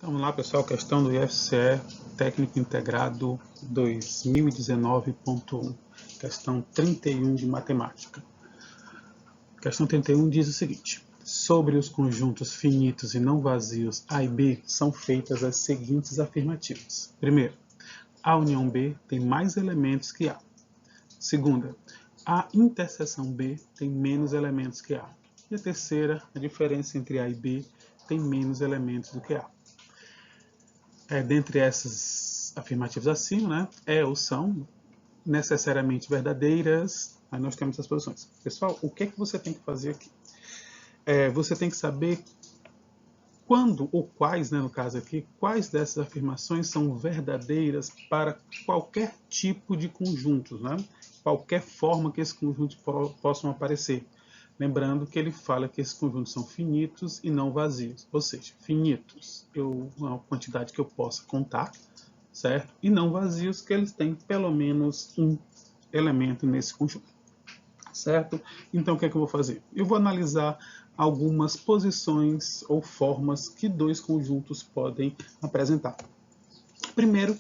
Vamos lá, pessoal, questão do IFCE Técnico Integrado 2019.1, questão 31 de matemática. Questão 31 diz o seguinte: sobre os conjuntos finitos e não vazios A e B são feitas as seguintes afirmativas. Primeiro, A união B tem mais elementos que A. Segunda, a interseção B tem menos elementos que A. E a terceira, a diferença entre A e B tem menos elementos do que A. Dentre essas afirmativas acima, é ou são necessariamente verdadeiras. Aí nós temos as posições. Pessoal, o que é que você tem que fazer aqui? Você tem que saber quando ou quais, no caso aqui, quais dessas afirmações são verdadeiras para qualquer tipo de conjuntos, qualquer forma que esses conjuntos possam aparecer. Lembrando que ele fala que esses conjuntos são finitos e não vazios. Ou seja, finitos, uma quantidade que eu possa contar, certo? E não vazios, que eles têm pelo menos um elemento nesse conjunto, certo? Então, o que é que eu vou fazer? Eu vou analisar algumas posições ou formas que dois conjuntos podem apresentar. Primeiro,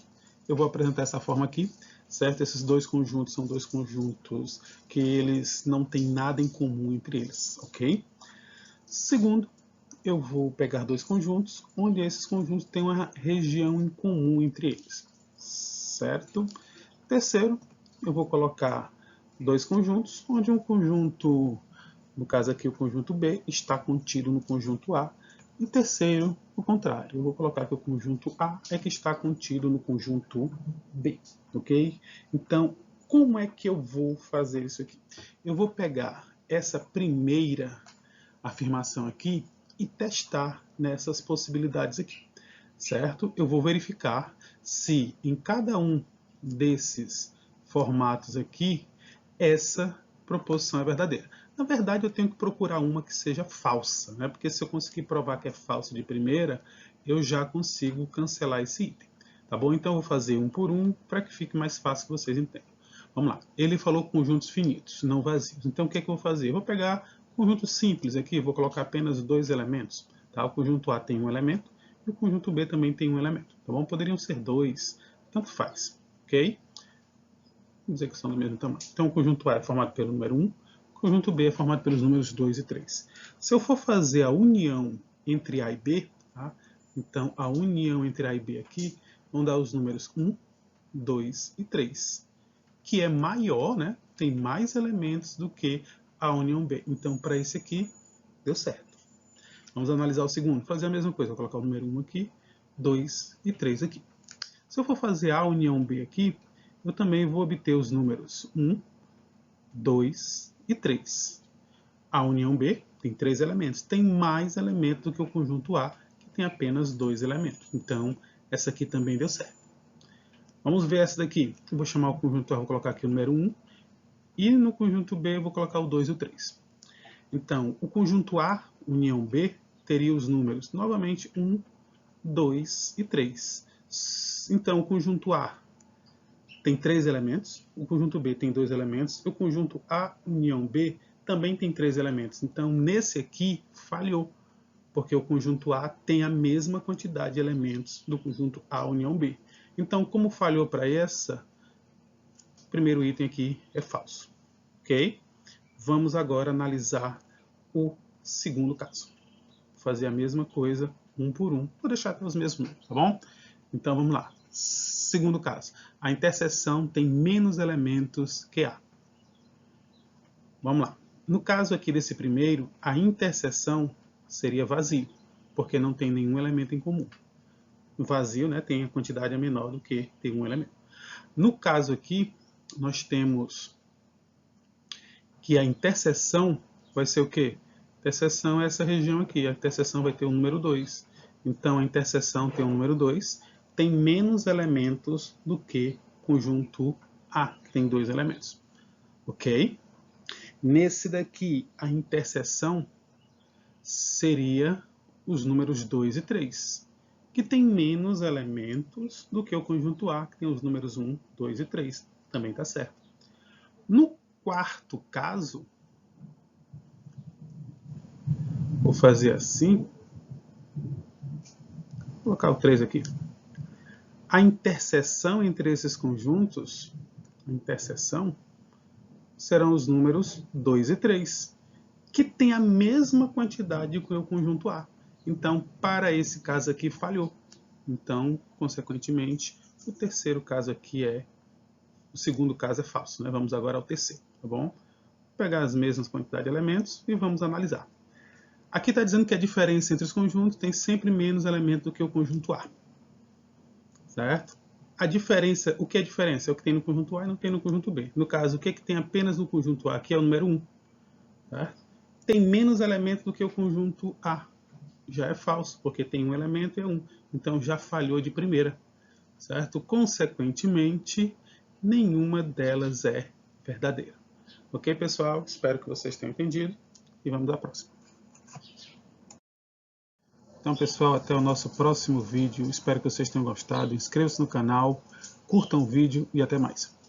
eu vou apresentar essa forma aqui, certo? Esses dois conjuntos são dois conjuntos que eles não têm nada em comum entre eles, ok? Segundo, eu vou pegar dois conjuntos, onde esses conjuntos têm uma região em comum entre eles, certo? Terceiro, eu vou colocar dois conjuntos, onde um conjunto, no caso aqui o conjunto B, está contido no conjunto A. E terceiro, o contrário, eu vou colocar que o conjunto A é que está contido no conjunto B, ok? Então, como é que eu vou fazer isso aqui? Eu vou pegar essa primeira afirmação aqui e testar nessas possibilidades aqui, certo? Eu vou verificar se em cada um desses formatos aqui, essa proposição é verdadeira. Na verdade, eu tenho que procurar uma que seja falsa, porque se eu conseguir provar que é falsa de primeira, eu já consigo cancelar esse item. Tá bom? Então, eu vou fazer um por um para que fique mais fácil que vocês entendam. Vamos lá. Ele falou conjuntos finitos, não vazios. Então, o que é que eu vou fazer? Eu vou pegar conjunto simples aqui, vou colocar apenas dois elementos. Tá? O conjunto A tem um elemento e o conjunto B também tem um elemento. Tá bom? Poderiam ser dois, tanto faz. Ok? Vamos dizer que são do mesmo tamanho. Então, o conjunto A é formado pelo número 1, o conjunto B é formado pelos números 2 e 3. Se eu for fazer a união entre A e B, tá? Então, a união entre A e B aqui vão dar os números 1, 2 e 3, que é maior, tem mais elementos do que a união B. Então, para esse aqui, deu certo. Vamos analisar o segundo. Fazer a mesma coisa. Vou colocar o número 1 aqui, 2 e 3 aqui. Se eu for fazer a união B aqui, eu também vou obter os números 1, 2 e 3. A união B tem 3 elementos. Tem mais elementos do que o conjunto A, que tem apenas 2 elementos. Então, essa aqui também deu certo. Vamos ver essa daqui. Eu vou chamar o conjunto A, vou colocar aqui o número 1. E no conjunto B eu vou colocar o 2 e o 3. Então, o conjunto A, união B, teria os números, novamente, 1, 2 e 3. Então, o conjunto A tem 3 elementos, o conjunto B tem 2 elementos, o conjunto A, união B, também tem 3 elementos. Então, nesse aqui, falhou, porque o conjunto A tem a mesma quantidade de elementos do conjunto A, união B. Então, como falhou para essa, o primeiro item aqui é falso. Ok? Vamos agora analisar o segundo caso. Vou fazer a mesma coisa, um por um. Vou deixar até os mesmos números, tá bom? Então, vamos lá. Segundo caso. A interseção tem menos elementos que A. Vamos lá. No caso aqui desse primeiro, a interseção seria vazio, porque não tem nenhum elemento em comum. O vazio, tem a quantidade menor do que tem um elemento. No caso aqui, nós temos que a interseção vai ser o quê? A interseção é essa região aqui. A interseção vai ter o número 2. Então, a interseção tem o número 2. Tem menos elementos do que o conjunto A, que tem 2 elementos. Ok? Nesse daqui, a interseção seria os números 2 e 3, que tem menos elementos do que o conjunto A, que tem os números 1, 2 e 3. Também está certo. No quarto caso, vou fazer assim. Vou colocar o 3 aqui. A interseção entre esses conjuntos, serão os números 2 e 3, que tem a mesma quantidade que o conjunto A. Então, para esse caso aqui, falhou. Então, consequentemente, o terceiro caso aqui o segundo caso é falso, né? Vamos agora ao terceiro, tá bom? Vou pegar as mesmas quantidades de elementos e vamos analisar. Aqui está dizendo que a diferença entre os conjuntos tem sempre menos elementos do que o conjunto A. Certo? A diferença, o que é a diferença? É o que tem no conjunto A e não tem no conjunto B. No caso, o que é que tem apenas no conjunto A? Aqui é o número 1. Certo? Tem menos elementos do que o conjunto A. Já é falso, porque tem um elemento e é 1. Então, já falhou de primeira. Certo? Consequentemente, nenhuma delas é verdadeira. Ok, pessoal? Espero que vocês tenham entendido. E vamos à próxima. Então, pessoal, até o nosso próximo vídeo. Espero que vocês tenham gostado. Inscrevam-se no canal, curtam o vídeo e até mais.